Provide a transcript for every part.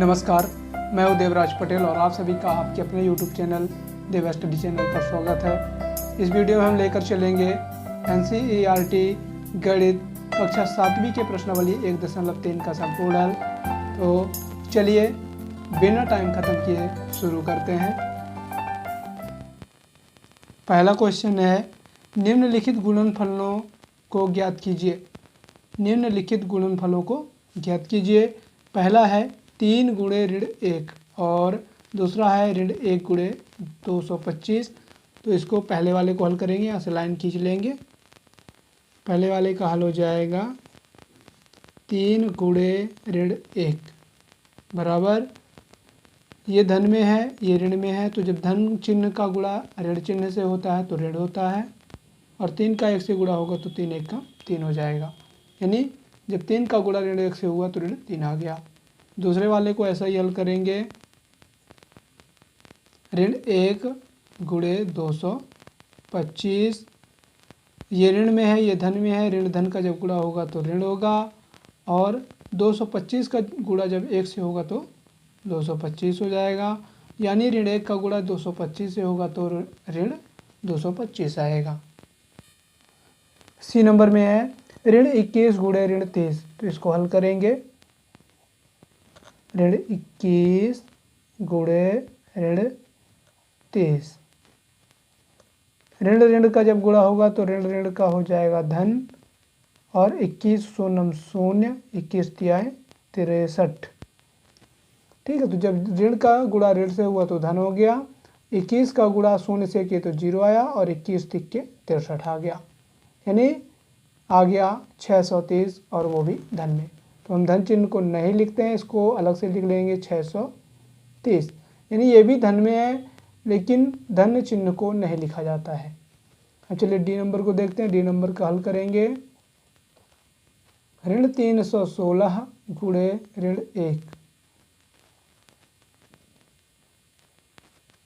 नमस्कार, मैं हूं देवराज पटेल और आप सभी का आपके अपने YouTube चैनल देव स्टडी चैनल पर स्वागत है। इस वीडियो में हम लेकर चलेंगे NCERT गणित कक्षा 7वीं के प्रश्नावली 1.3 का संपूर्ण हल। तो चलिए बिना टाइम खत्म किए शुरू करते हैं। पहला क्वेश्चन है, निम्नलिखित गुणनफलों को ज्ञात कीजिए। निम्नलिखित गुणनफलों को ज्ञात कीजिए। पहला है 3 गुणे ऋण 1 और दूसरा है ऋण 1 गुणे 225। तो इसको पहले वाले को हल करेंगे, यहाँ से लाइन खींच लेंगे। पहले वाले का हल हो जाएगा 3 गुणे ऋण 1 बराबर, ये धन में है ये ऋण में है, तो जब धन चिन्ह का गुणा ऋण चिन्ह से होता है तो ऋण होता है, और 3 का 1 से गुणा होगा तो 3 1 का 3 हो जाएगा। यानी जब 3 का गुणा ऋण 1 से हुआ तो ऋण 3 आ गया। दूसरे वाले को ऐसा ही हल करेंगे, ऋण 1 गुणे 225, ये ऋण में है ये धन में है, ऋण धन का जब गुणा होगा तो ऋण होगा, और 225 का गुणा जब 1 से होगा तो 225 हो जाएगा। यानी ऋण 1 का गुणा 225 से होगा तो ऋण 225 आएगा। सी नंबर में है ऋण 21 गुणे ऋण 30। तो इसको हल करेंगे, ऋण 21 गुणे ऋण 30, ऋण ऋण का जब गुणा होगा तो ऋण ऋण का हो जाएगा धन, और 21 शून्य शून्य 21 तिहाई 63। ठीक है, तो जब ऋण का गुणा ऋण से हुआ तो धन हो गया, 21 का गुणा शून्य से किए तो 0 आया, और 21 तिक्के 63 आ गया। यानी आ गया 630, और वो भी धन में। तो हम धन चिन्ह को नहीं लिखते हैं, इसको अलग से लिख लेंगे 630। यानी ये भी धन में है लेकिन धन चिन्ह को नहीं लिखा जाता है। अब चलिए डी नंबर को देखते हैं। डी नंबर का हल करेंगे, ऋण 316 गुणे ऋण 1।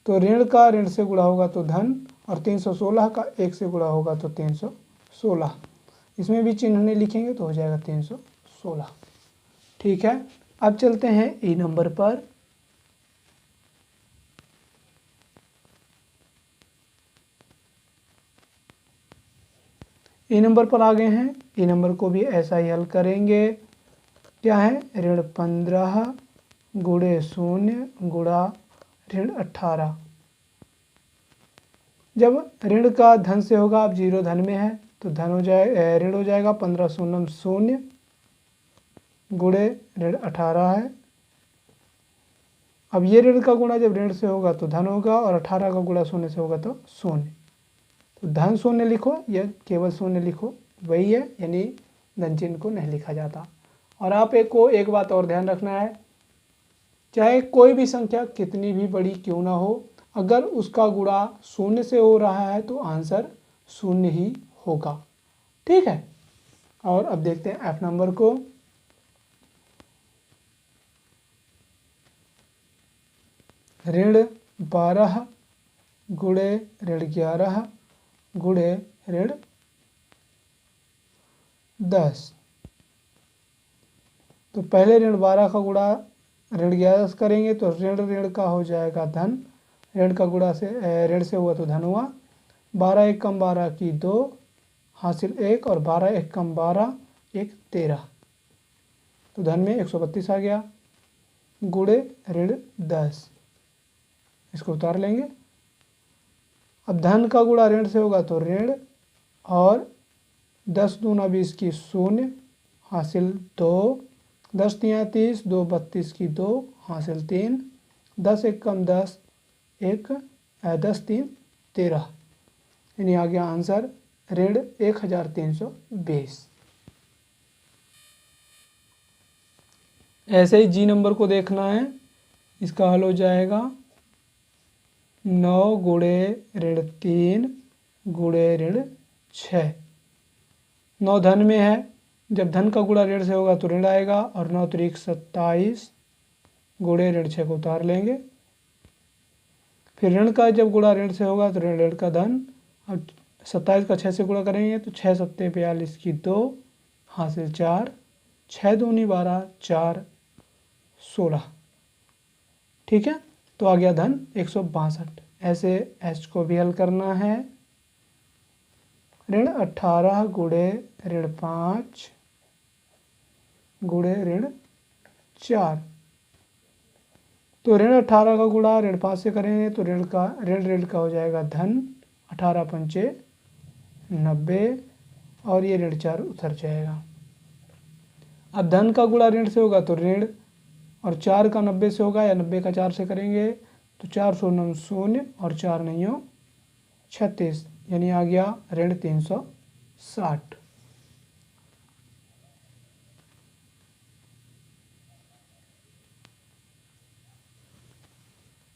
तो ऋण का ऋण से गुणा होगा तो धन, और 316 का 1 से गुणा होगा तो 316। इसमें भी चिन्ह नहीं लिखेंगे तो हो जाएगा 316। ठीक है, अब चलते हैं ई नंबर पर। ई नंबर पर आ गए हैं। ई नंबर को भी ऐसा ही हल करेंगे। क्या है, ऋण 15 गुणे 0 गुणा ऋण 18। जब ऋण का धन से होगा, अब 0 धन में है तो धन हो जाए ऋण हो जाएगा 15 शून्य शून्य गुणे ऋण 18 है। अब ये ऋण का गुणा जब ऋण से होगा तो धन होगा, और 18 का गुणा शून्य से होगा तो शून्य। तो धन शून्य लिखो या केवल शून्य लिखो, वही है, यानी धन चिन्ह को नहीं लिखा जाता। और आप एक बात और ध्यान रखना है, चाहे कोई भी संख्या कितनी भी बड़ी क्यों ना हो, अगर उसका गुणा शून्य से हो रहा है तो आंसर शून्य ही होगा। ठीक है, और अब देखते हैं एफ नंबर को। ऋण 12 गुणे ऋण 11 गुणे ऋण 10। तो पहले ऋण 12 का गुणा ऋण 11 से करेंगे तो ऋण ऋण का हो जाएगा धन, ऋण का गुणा से ऋण से हुआ तो धन हुआ। 12 1 कम 12 की 2 हासिल 1, और 12 1 कम 12 1 13। तो धन में 132 आ गया, गुणे ऋण 10। इसको उतार लेंगे। अब धन का गुणा ऋण से होगा तो ऋण, और 10 दूना 20 की 0 हासिल 2, 10 तिया 30 2 32 की 2 हासिल 3, 10 1 कम 10 1 10 3 13। यानी आ गया आंसर ऋण 1320। ऐसे ही जी नंबर को देखना है। इसका हल हो जाएगा 9 गुणे ऋण 3 गुणे ऋण 6। 9 धन में है, जब धन का गुणा ऋण से होगा तो ऋण आएगा, और 9 3 27 गुणे ऋण 6 को उतार लेंगे। फिर ऋण का जब गुणा ऋण से होगा तो ऋण ऋण का धन। अब 27 का 6 से गुणा करेंगे तो 6 7 42 की 2 हासिल 4, 6 दूनी 12 4 16। ठीक है, तो आ गया धन 162। ऐसे एच को भी हल करना है। ऋण 18 गुणे ऋण 5 गुणे ऋण 4। तो ऋण 18 का गुणा ऋण 5 से करेंगे तो ऋण का हो जाएगा धन 18 पंचे 90 और ये ऋण 4 उतर जाएगा। अब धन का गुणा ऋण से होगा तो ऋण, और 4 का 90 से होगा या 90 का 4 से करेंगे तो 4 शून्य 0 और 4 नहीं हो 36, यानी आ गया ऋण 360।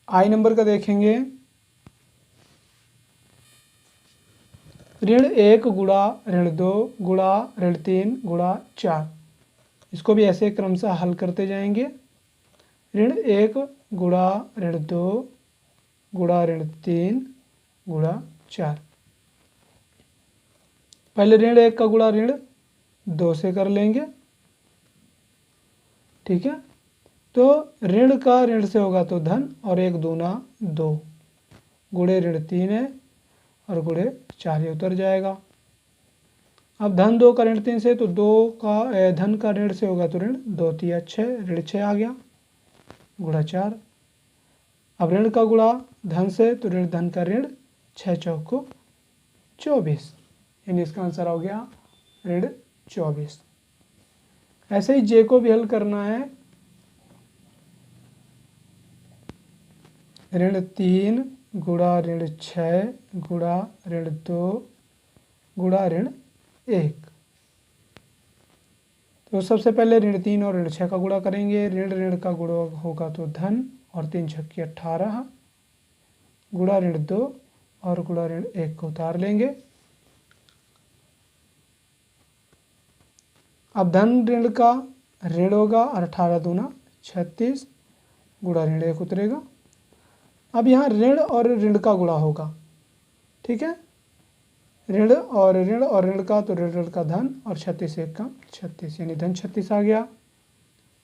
आई नंबर का देखेंगे। ऋण 1 गुणा ऋण 2 गुणा ऋण 3 गुणा 4। इसको भी ऐसे क्रमशः हल करते जाएंगे। ऋण 1 गुणा ऋण 2 गुणा ऋण 3 गुणा 4। पहले ऋण 1 का गुणा ऋण 2 से कर लेंगे, ठीक है। तो ऋण का ऋण से होगा तो धन, और 1 दूना 2 गुणे ऋण 3 है और गुणे 4 ये उतर जाएगा। अब धन 2 का ऋण 3 से, तो 2 का धन का ऋण से होगा तो ऋण 2 3 6, ऋण 6 आ गया गुणा 4। अब ऋण का गुणा धन से, तो ऋण धन का ऋण 6 चौको 24, यानी इसका आंसर हो गया ऋण 24। ऐसे ही जे को भी हल करना है। ऋण 3 गुणा ऋण 6 गुणा ऋण 2 गुणा ऋण 1। तो सबसे पहले ऋण 3 और ऋण 6 का गुणा करेंगे। ऋण ऋण का गुणा होगा तो धन, और 3 छक्के 18 गुणा ऋण 2 और गुणा ऋण 1 को उतार लेंगे। अब धन ऋण का ऋण होगा और 18 दूना 36 गुणा ऋण 1 उतरेगा। अब यहाँ ऋण और ऋण का गुणा होगा, ठीक है। ऋण और ऋण का, तो ऋण का धन और 36 1 का 36, यानी धन 36 आ गया।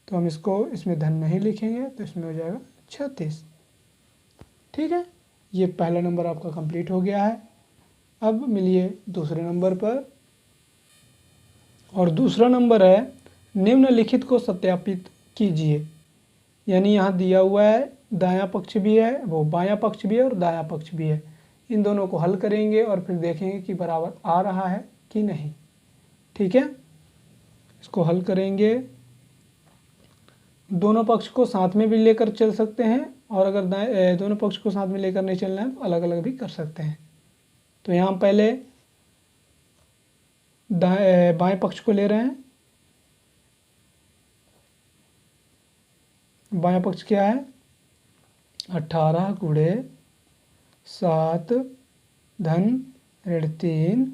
तो हम इसको, इसमें धन नहीं लिखेंगे तो इसमें हो जाएगा 36, ठीक है। ये पहला नंबर आपका कंप्लीट हो गया है। अब मिलिए दूसरे नंबर पर, और दूसरा नंबर है निम्नलिखित को सत्यापित कीजिए। यानी यहाँ दिया हुआ है दायां पक्ष भी है, वो बायां पक्ष भी है और दायां पक्ष भी है। इन दोनों को हल करेंगे और फिर देखेंगे कि बराबर आ रहा है कि नहीं, ठीक है। इसको हल करेंगे। दोनों पक्ष को साथ में भी लेकर चल सकते हैं, और अगर दोनों पक्ष को साथ में लेकर नहीं चलना है तो अलग अलग भी कर सकते हैं। तो यहाँ पहले बाएं पक्ष को ले रहे हैं। बायां पक्ष क्या है, 18 गुणे 7 धन ऋण 3,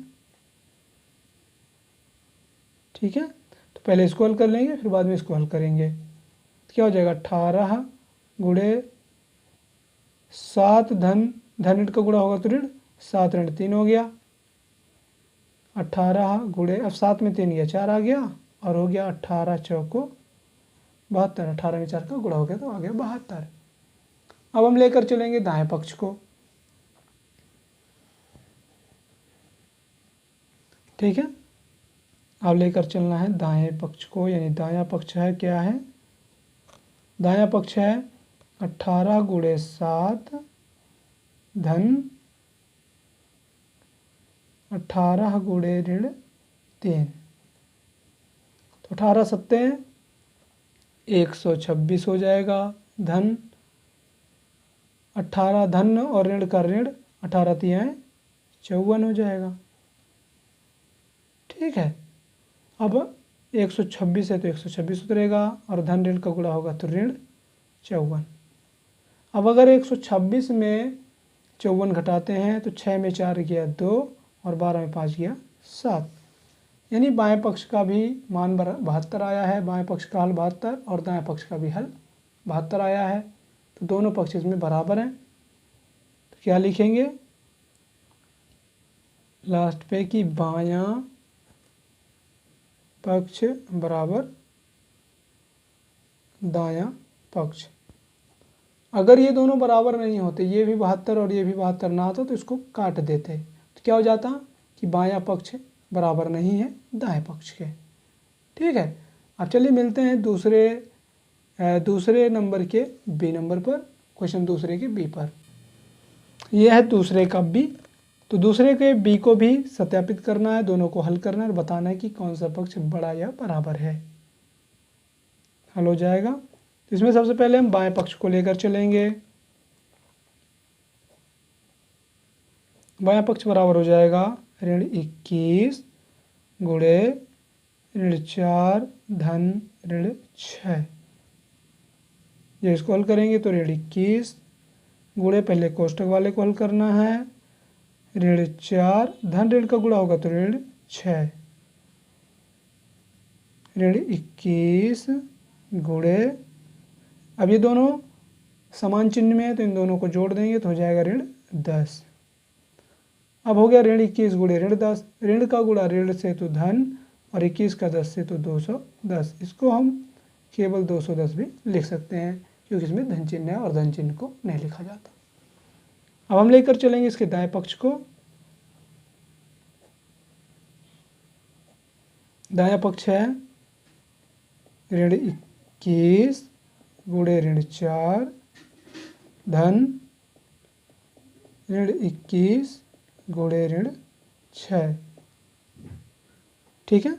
ठीक है। तो पहले इसको हल कर लेंगे, फिर बाद में इसको हल करेंगे। तो क्या हो जाएगा, 18 गुणे 7 धन ऋण का गुणा होगा तो ऋण 7 ऋण 3 हो गया। 18 गुणे, अब 7 में 3 गया 4 आ गया, और हो गया 18 चौको 72। 18 में 4 का गुणा हो गया तो आ गया 72। अब हम लेकर चलेंगे दाएं पक्ष को, ठीक है। अब लेकर चलना है दाएं पक्ष को, यानी दायां पक्ष है क्या है, दायां पक्ष है 18 गुणे 7 धन 18 गुणे ऋण 3। तो 18 सत्ते 126 हो जाएगा। धन 18 धन और ऋण का ऋण, 18 तियाएं 54 हो जाएगा, ठीक है। अब 126 है तो 126 उतरेगा, और धन ऋण का गुणा होगा तो ऋण 54। अब अगर 126 में 54 घटाते हैं तो 6 में 4 गया 2 और 12 में 5 गया 7, यानी बाएं पक्ष का भी मान 72 आया है। बाएं पक्ष का हल 72 और दाएं पक्ष का भी हल 72 आया है। तो दोनों पक्ष इसमें बराबर हैं। तो क्या लिखेंगे लास्ट पे कि बायां पक्ष बराबर दायां पक्ष। अगर ये दोनों बराबर नहीं होते, ये भी 72 और ये भी 72 ना आता, तो इसको काट देते, तो क्या हो जाता कि बायां पक्ष बराबर नहीं है दाएं पक्ष के। ठीक है, अब चलिए मिलते हैं दूसरे नंबर के बी नंबर पर, क्वेश्चन दूसरे के बी पर। यह है दूसरे का बी। तो दूसरे के बी को भी सत्यापित करना है, दोनों को हल करना है और बताना है कि कौन सा पक्ष बड़ा या बराबर है। हल हो जाएगा। तो इसमें सबसे पहले हम बाएं पक्ष को लेकर चलेंगे। बायां पक्ष बराबर हो जाएगा ऋण 21 गुणे ऋण 4 धन ऋण 6। ये इसको हल करेंगे तो ऋण 21 गुणे, पहले कोष्टक वाले को हल करना है, ऋण 4 धन ऋण का गुणा होगा तो ऋण 6, ऋण 21 गुणे, अब ये दोनों समान चिन्ह में है तो इन दोनों को जोड़ देंगे तो हो जाएगा ऋण 10। अब हो गया ऋण 21 गुणे ऋण 10, ऋण का गुणा ऋण से तो धन और 21 का 10 से तो 210। इसको हम केवल 210 भी लिख सकते हैं क्योंकि इसमें धन चिन्ह है और धन चिन्ह को नहीं लिखा जाता। अब हम लेकर चलेंगे इसके दाएं पक्ष को। दायां पक्ष है ऋण 21 गुणे ऋण 4 धन ऋण 21 गुणे ऋण 6। ठीक है,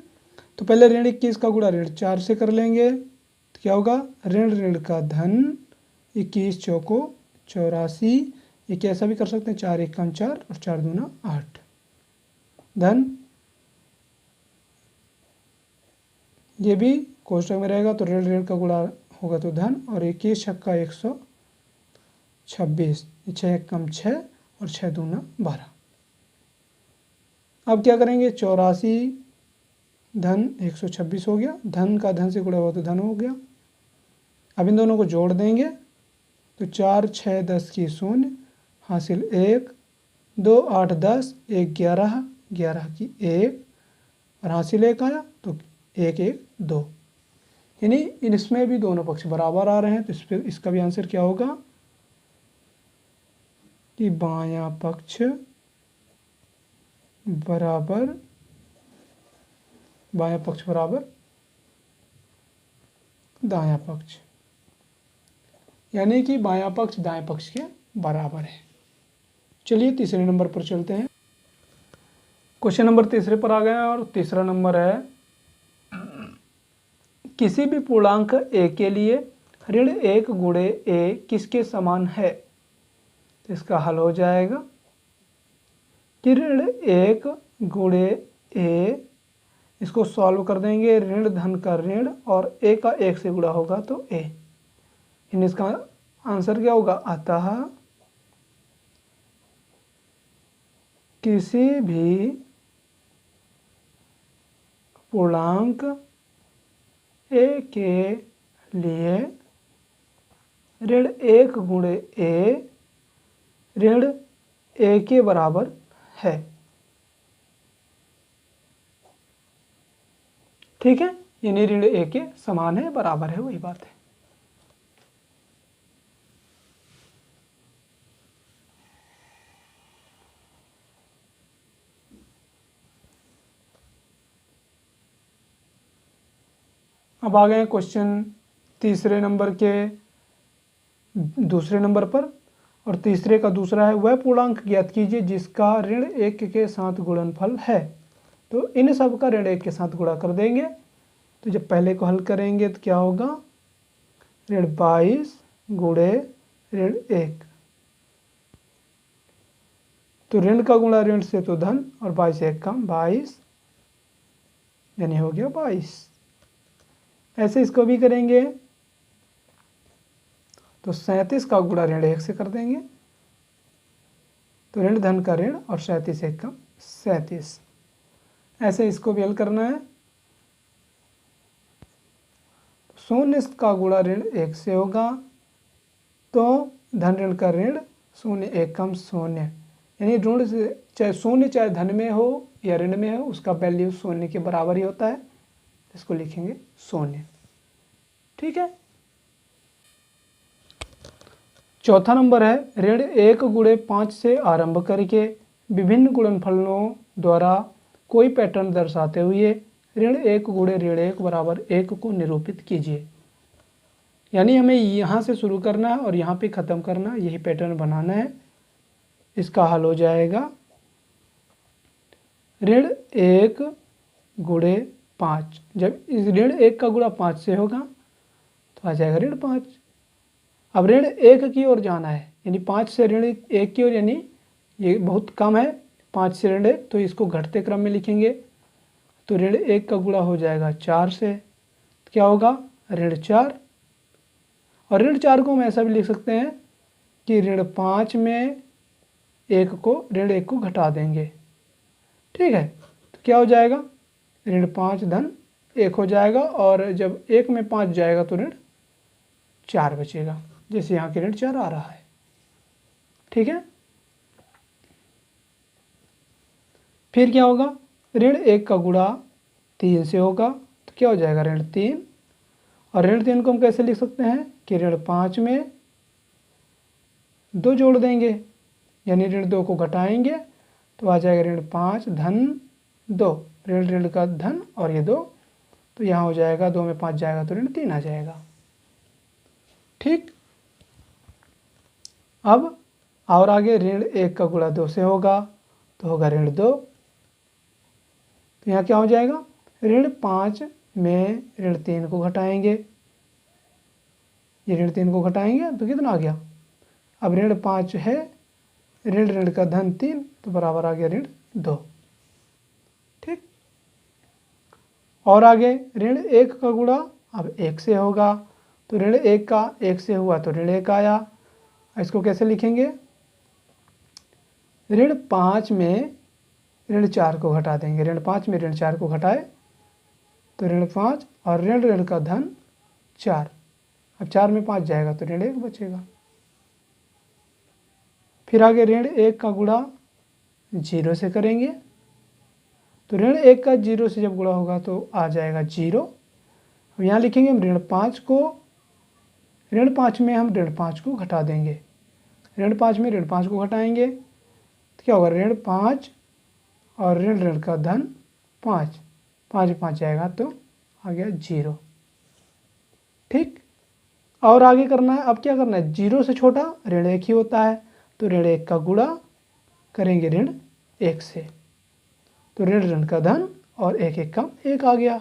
तो पहले ऋण 21 का गुणा ऋण 4 से कर लेंगे तो क्या होगा, ऋण ऋण का धन 21 चौको 84, ये कैसा भी कर सकते हैं, 4 1 4 और 4 दूना 8, धन ये भी कोष्टक में रहेगा तो ऋण ऋण का गुणा होगा तो धन और 21 छक्का 126, 6 1 6 और 6 दूना 12। अब क्या करेंगे, 84 धन 126 हो गया, धन का धन से गुणा हुआ तो धन हो गया। अब इन दोनों को जोड़ देंगे तो 4 6 10 की 0 हासिल 1 2 8 10 1 11 11 की 1 और हासिल 1 आया तो 1 1 2, यानी इसमें भी दोनों पक्ष बराबर आ रहे हैं। तो इस पर इसका भी आंसर क्या होगा कि बायां पक्ष बराबर दायां पक्ष, यानी कि बायां पक्ष दाएं पक्ष के बराबर है। चलिए तीसरे नंबर पर चलते हैं। क्वेश्चन नंबर तीसरे पर आ गए हैं और तीसरा नंबर है, किसी भी पूर्णांक a के लिए ऋण 1 गुणे a किसके समान है। तो इसका हल हो जाएगा कि ऋण 1 गुणे a, इसको सॉल्व कर देंगे, ऋण धन का ऋण और a का 1 से गुणा होगा तो a, इन इसका आंसर क्या होगा, अतः किसी भी पूर्णांक a के लिए ऋण 1 गुणे a ऋण a के बराबर है। ठीक है, यानी ऋण a के समान है, बराबर है, वही बात है। अब आ गए क्वेश्चन तीसरे नंबर के दूसरे नंबर पर, और तीसरे का दूसरा है, वह पूर्णांक ज्ञात कीजिए जिसका ऋण 1 के साथ गुणनफल है। तो इन सब का ऋण 1 के साथ गुणा कर देंगे। तो जब पहले को हल करेंगे तो क्या होगा, ऋण 22 गुणे ऋण 1, तो ऋण का गुणा ऋण से तो धन और 22 1 कम 22, यानी हो गया 22। ऐसे इसको भी करेंगे तो 37 का गुणा ऋण 1 से कर देंगे तो ऋण धन का ऋण और 37 1 कम 37। ऐसे इसको भी हल करना है, 0 का गुणा ऋण 1 से होगा तो धन ऋण का ऋण 0 1 कम 0, यानी ऋण से चाहे 0 चाहे धन में हो या ऋण में हो, उसका वैल्यू 0 के बराबर ही होता है, इसको लिखेंगे 0। ठीक है, चौथा नंबर है ऋण 1 गुणे 5 से आरंभ करके विभिन्न गुणनफलों द्वारा कोई पैटर्न दर्शाते हुए ऋण 1 गुणे ऋण 1 बराबर 1 को निरूपित कीजिए। यानी हमें यहाँ से शुरू करना है और यहाँ पे ख़त्म करना है, यही पैटर्न बनाना है। इसका हल हो जाएगा ऋण 1 गुणे 5। जब इस ऋण 1 का गुणा 5 से होगा तो आ जाएगा ऋण 5। अब ऋण 1 की ओर जाना है, यानी 5 से ऋण 1 की ओर, यानी ये बहुत कम है 5 से ऋण 1, तो इसको घटते क्रम में लिखेंगे। तो ऋण 1 का गुणा हो जाएगा 4 से, तो क्या होगा ऋण 4। और ऋण 4 को हम ऐसा भी लिख सकते हैं कि ऋण 5 में ऋण 1 को घटा देंगे। ठीक है, तो क्या हो जाएगा ऋण 5 धन 1 हो जाएगा, और जब 1 में 5 जाएगा तो ऋण 4 बचेगा, जैसे यहाँ के ऋण 4 आ रहा है। ठीक है, फिर क्या होगा ऋण 1 का गुणा 3 से होगा, तो क्या हो जाएगा ऋण 3। और ऋण 3 को हम कैसे लिख सकते हैं कि ऋण 5 में 2 जोड़ देंगे, यानी ऋण 2 को घटाएंगे तो आ जाएगा ऋण 5 धन 2, ऋण ऋण का धन और ये 2, तो यहाँ हो जाएगा 2 में 5 जाएगा तो ऋण 3 आ जाएगा। ठीक, अब और आगे ऋण 1 का गुणा 2 से होगा तो होगा ऋण 2। तो यहाँ क्या हो जाएगा ऋण 5 में ऋण 3 को घटाएंगे, ये ऋण 3 को घटाएंगे तो कितना आ गया, अब ऋण 5 है ऋण ऋण का धन 3, तो बराबर आ गया ऋण 2। ठीक, और आगे ऋण 1 का गुणा अब 1 से होगा, तो ऋण 1 का 1 से हुआ तो ऋण 1 आया। इसको कैसे लिखेंगे, ऋण 5 में ऋण 4 को घटा देंगे, ऋण 5 में ऋण 4 को घटाए तो ऋण 5 और ऋण ऋण का धन 4, अब 4 में 5 जाएगा तो ऋण 1 बचेगा। फिर आगे ऋण 1 का गुणा 0 से करेंगे, तो ऋण 1 का 0 से जब गुणा होगा तो आ जाएगा 0। अब यहाँ लिखेंगे हम ऋण 5 को, ऋण 5 में हम ऋण 5 को घटा देंगे, ऋण 5 में ऋण 5 को घटाएंगे तो क्या होगा ऋण 5 और ऋण ऋण का धन 5, 5 में 5 जाएगा तो आ गया 0। ठीक, और आगे करना है, अब क्या करना है 0 से छोटा ऋण 1 ही होता है, तो ऋण 1 का गुणा करेंगे ऋण 1 से, तो ऋण ऋण का धन और 1 1 का 1 आ गया।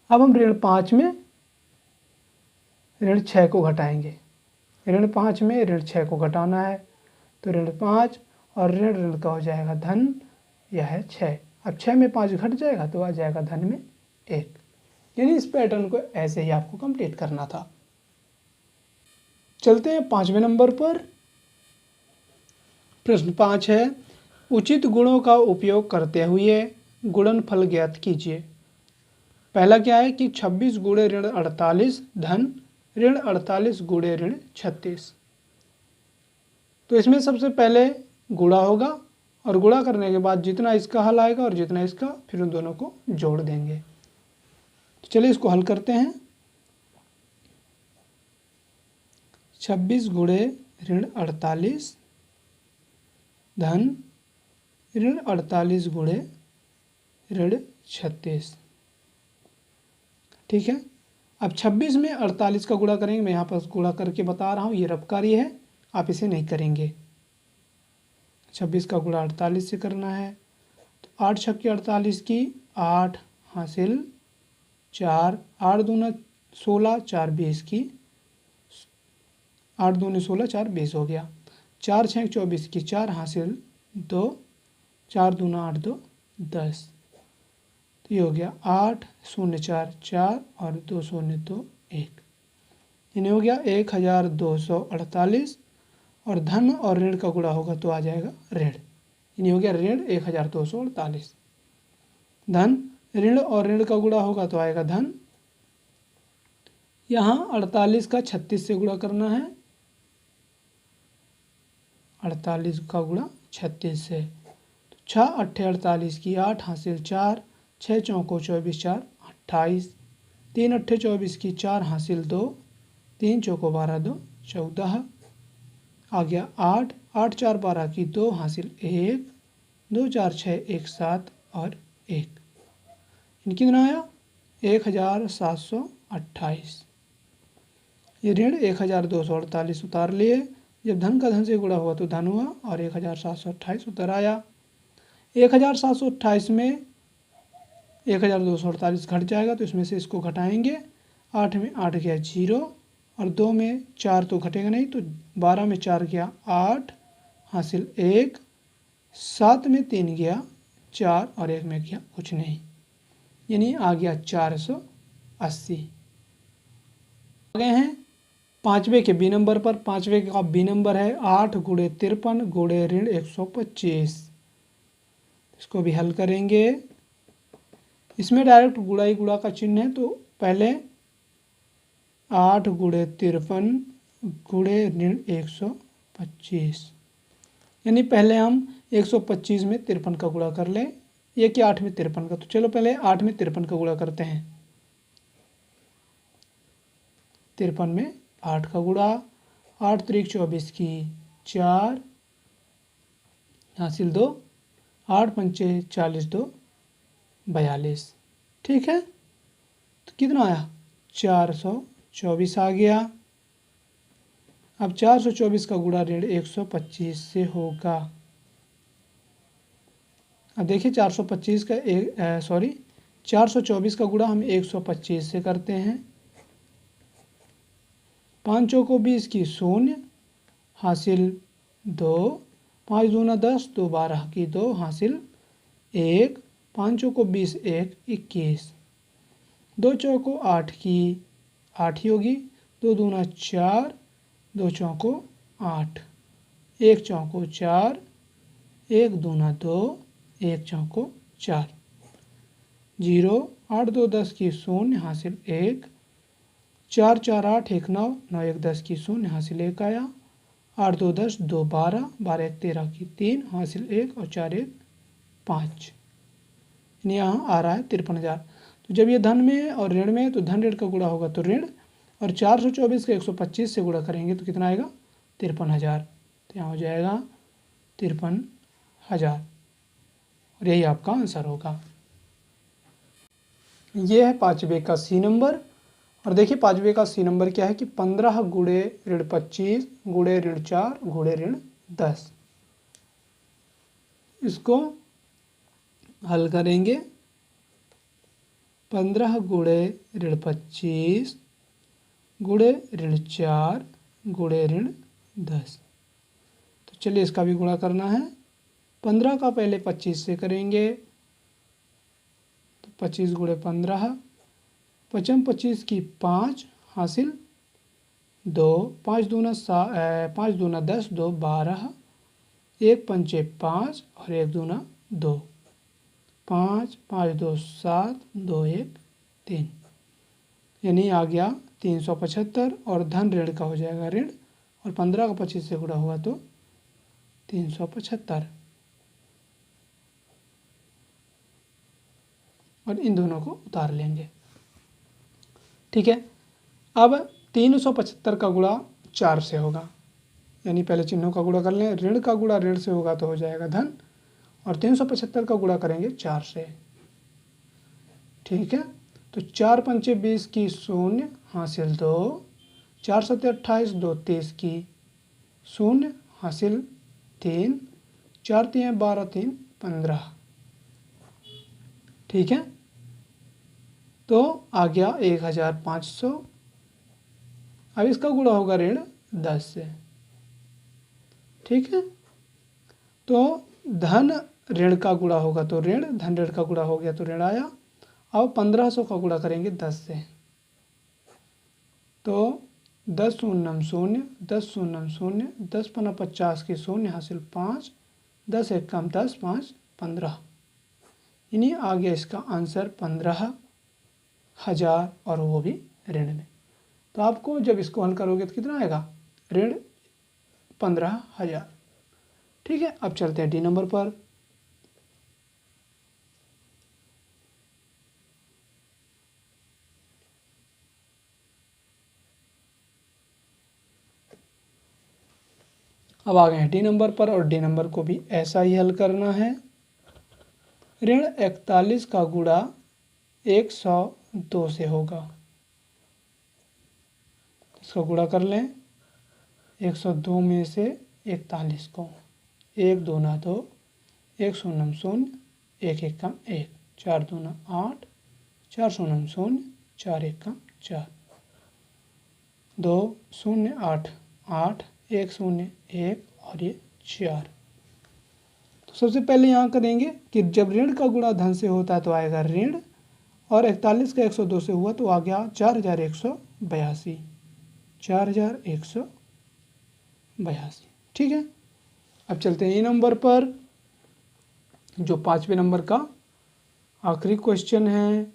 अब हम ऋण 5 में ऋण 6 को घटाएंगे, ऋण 5 में ऋण 6 को घटाना है, तो ऋण 5 और ऋण ऋण का हो जाएगा धन, यह है 6। अब 6 में 5 घट जाएगा तो आ जाएगा धन में 1। यानी इस पैटर्न को ऐसे ही आपको कंप्लीट करना था। चलते हैं 5वें नंबर पर। प्रश्न 5 है, उचित गुणों का उपयोग करते हुए गुणनफल ज्ञात कीजिए। पहला क्या है कि 26 गुणे ऋण 48 धन ऋण 48 गुणे ऋण 36। तो इसमें सबसे पहले गुणा होगा, और गुणा करने के बाद जितना इसका हल आएगा और जितना इसका, फिर उन दोनों को जोड़ देंगे। तो चलिए इसको हल करते हैं। 26 गुणे ऋण 48 धन ऋण 48 गुणे ऋण 36। ठीक है, अब 26 में 48 का गुणा करेंगे, मैं यहाँ पर गुणा करके बता रहा हूँ, ये रफ कार्य है, आप इसे नहीं करेंगे। 26 का गुणा 48 से करना है, तो 8 छक्के 48 की 8 हासिल 4, 8 दूना 16, 4 20 की 8 दूनी 16, 4 20 हो गया। 4 6 24 की 4 हासिल 2, 4 दूना 8 2 10, तो ये हो गया 8 0 4 4 और 2 0 2 1, यानी हो गया 1248। और धन और ऋण का गुणा होगा तो आ जाएगा ऋण, यानी हो गया ऋण 1248। धन ऋण और ऋण का गुणा होगा तो आएगा धन। यहाँ 48 का 36 से गुणा करना है, 48 का गुणा 36 से, तो 6 8 48 की 8 हासिल 4, 6 चौको 24 4 28, 3 8 24 की 4 हासिल 2, 3 चौको 12 2 14 आ गया 8, 8 4 12 की 2 हासिल 1, 2 4 6 1 7 और 1, कितना आया 1728। ये ऋण 1248 उतार लिए। जब धन का धन से गुणा हुआ तो धन हुआ और 1728 उतर आया। 1728 में 1248 घट जाएगा तो इसमें से इसको घटाएंगे। 8 में 8 गया 0 और 2 में 4 तो घटेगा नहीं, तो 12 में 4 गया 8 हासिल 1, 7 में 3 गया 4 और 1 में गया कुछ नहीं, यानी आ गया 480। आ गए हैं पाँचवें के बी नंबर पर। पाँचवें का बी नंबर है 8 गुणे 53 गुणे ऋण 125। इसको भी हल करेंगे। इसमें डायरेक्ट गुणा ही गुणा का चिन्ह है, तो पहले 8 गुणे 53 गुणे ऋण 125, यानी पहले हम 125 में 53 का गुणा कर लें, ये कि 8 में 53 का। तो चलो पहले 8 में 53 का गुणा करते हैं। 53 में 8 का गुणा, 8 त्रिक 24 की 4 हासिल 2, 8 पंचे 40 2 42। ठीक है, तो कितना आया 424 आ गया। अब 424 का गुणा ऋण 125 से होगा। अब देखिए 425 का 424 का गुणा हम 125 से करते हैं। 5 चौको 20 की 0 हासिल 2, 5 दूना 10 2 12 की 2 हासिल 1, 5 चौको 20 1 21, 2 चौको 8 की 8 ही होगी, 2 दूना 4, 2 चौको 8, 1 चौको 4, 1 दूना 2, 1 चौको 4, 0, 8 2 10 की 0 हासिल 1, 4 4 8 1 9, 9 1 10 की 0 हासिल 1 आया, 8 2 10 2 12, 12 1 13 की 3 हासिल 1 और 4 1 5, यहाँ आ रहा है 53,000। तो जब ये धन में और ऋण में, तो धन ऋण का गुणा होगा तो ऋण, और 424 का 125 से गुणा करेंगे तो कितना आएगा 53,000। तो यहाँ हो जाएगा 53,000 और यही आपका आंसर होगा। ये है पाँचवें का सी नंबर। और देखिए पाँचवें का सी नंबर क्या है कि 15 गुणे ऋण 25 गुणे ऋण 4 गुणे ऋण 10। इसको हल करेंगे। 15 गुणे ऋण 25 गुणे ऋण 4 गुणे ऋण 10। तो चलिए इसका भी गुणा करना है। 15 का पहले 25 से करेंगे, तो 25 गुणे 15, 55 25 की 5 हासिल 2, 5 दूना 10 2 12, 1 पंचे 5 और 1 दूना 2, 5 5 2 7 2 1 3, यानी आ गया 375 और धन ऋण का हो जाएगा ऋण, और 15 का 25 से गुणा हुआ तो 375, और इन दोनों को उतार लेंगे। ठीक है, अब 375 का गुणा 4 से होगा, यानी पहले चिन्हों का गुणा कर लें। ऋण का गुणा ऋण से होगा तो हो जाएगा धन, और 375 का गुणा करेंगे 4 से। ठीक है, तो 4 पंचे 20 की 0 हासिल 2, 4 सत्ते 28 2 30 की 0 हासिल 3, 4 3 12 3 15। ठीक है, तो आ गया 1500। अब इसका गुणा होगा ऋण 10 से। ठीक है, तो धन ऋण का गुणा होगा तो ऋण, धन ऋण का गुणा हो गया तो ऋण आया। अब 1500 का गुणा करेंगे 10 से, तो 10 शून्यम 0, 10 शून्यम 0, 10 पन्ना 50 की 0 हासिल 5, 10 एक कम 10 5 15, यानी आ गया इसका आंसर 15,000, और वो भी ऋण में। तो आपको जब इसको हल करोगे तो कितना आएगा ऋण 15,000। ठीक है, अब चलते हैं डी नंबर पर। अब आ गए हैं डी नंबर पर और डी नंबर को भी ऐसा ही हल करना है। ऋण 41 का गुणा 102 से होगा। इसका गुणा कर लें 102 में से 41 को, 1 दूना 2, 1 शून्य शून्य, 1 एकम 1, 4 दूना 8, 4 शून्य शून्य, 4 एकम 4, 2 शून्य 8 8, 1 शून्य 1 और ये 4। तो सबसे पहले यहाँ करेंगे कि जब ऋण का गुणा धन से होता है तो आएगा ऋण, और 41 का 102 से हुआ तो आ गया 4182, 4182। ठीक है, अब चलते हैं ई नंबर पर, जो 5वें नंबर का आखिरी क्वेश्चन है।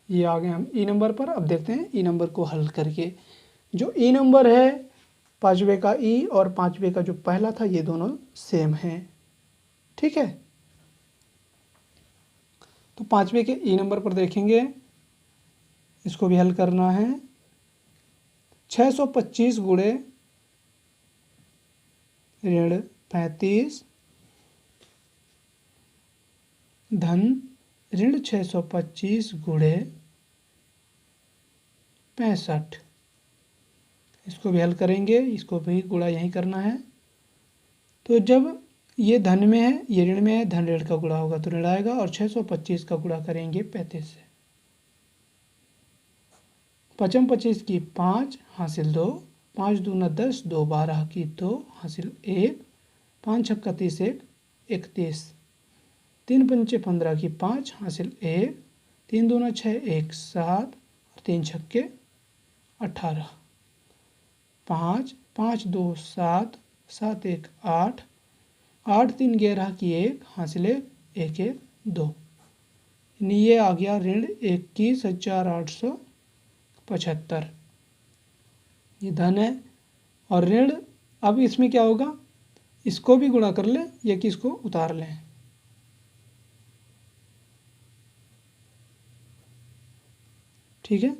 ये आ गए हम ई नंबर पर। अब देखते हैं ई नंबर को हल करके। जो ई नंबर है 5वें का ई और 5वें का जो पहला था ये दोनों सेम हैं। ठीक है, तो 5वें के ई नंबर पर देखेंगे, इसको भी हल करना है। 625 गुणे ऋण 35 धन ऋण 625 गुणे 65। इसको भी हल करेंगे, इसको भी गुणा यहीं करना है। तो जब ये धन में है, ये ऋण में है, धन ऋण का गुणा होगा तो ऋण आएगा, और 625 का गुणा करेंगे 35 से। 5 25 की 5 हासिल 2, 5 दूना 10, 2 12 की 2 हासिल 1, 5 छक्का 30 1 31, 3 पंचे 15 की 5 हासिल 1, 3 दूना 6 1 7 और 3 छक्के 18, 5 5 2 7 7 1 8, 8 3 11 की 1 हासिल 1 1 1 2। ये आ गया ऋण 21,875। ये धन है, और ऋण, अब इसमें क्या होगा, इसको भी गुणा कर लें या कि इसको उतार लें। ठीक है,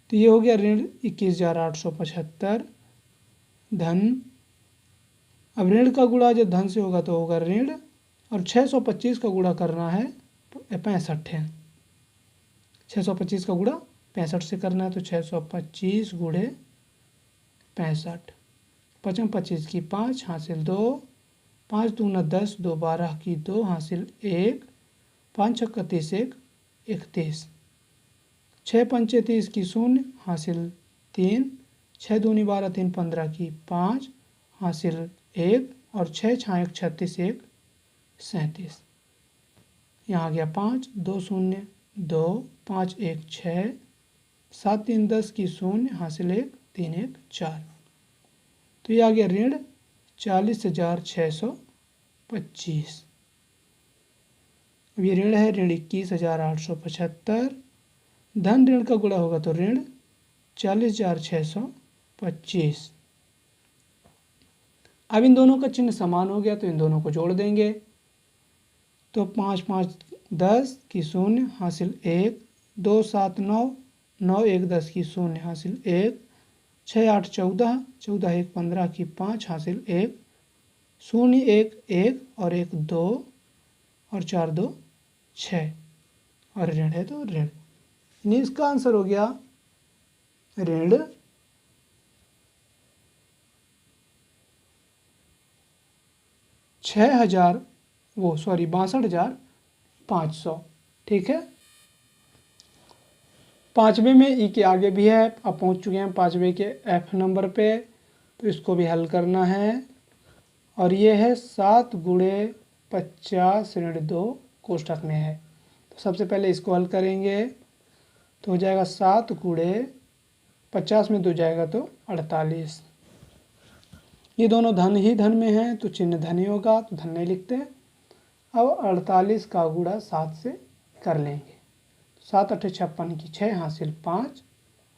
तो ये हो गया ऋण 21,875 धन। अब ऋण का गुणा जब धन से होगा तो होगा ऋण, और 625 का गुणा करना है 65 है। 625 का गुणा 65 से करना है, तो 625 गुणे 65, 5 25 की 5 हासिल 2, 5 दूना 10, 2 12 की 2 हासिल 1, 5 छक्का 30 1 31, 6 पंचे 30 की 0 हासिल 3, 6 दूनी 12 3 15 की 5 हासिल 1, और 6 6 1 36 1 37। यहाँ आ गया 5 2 0 2 5 1 6 7 3 10 की 0 हासिल 1 3 1 4। तो ये आ गया ऋण 40,625। अब ये ऋण है ऋण 21,875, धन ऋण का गुणा होगा तो ऋण 40,625। अब इन दोनों का चिन्ह समान हो गया तो इन दोनों को जोड़ देंगे। तो 5 5 10 की 0 हासिल 1, 2 7 9 9 1 10 की 0 हासिल 1, 6 8 14 14 1 15 की 5 हासिल 1, 0 1 1 और 1 2 और 4 2 6, और ऋण है तो ऋण। इसका आंसर हो गया ऋण 62,500। ठीक है, 5वें में ई के आगे भी है। अब पहुंच चुके हैं 5वें के एफ नंबर पे, तो इसको भी हल करना है। और ये है 7 गुणे 50 ऋण 2 कोष्ठक में है। तो सबसे पहले इसको हल करेंगे, तो हो जाएगा 7 गुणे 50 में 2 जाएगा तो 48। ये दोनों धन ही धन में हैं तो चिन्ह धन ही होगा, तो धन नहीं लिखते। अब 48 का गुणा 7 से कर लेंगे। 7 8 56 की 6 हासिल 5,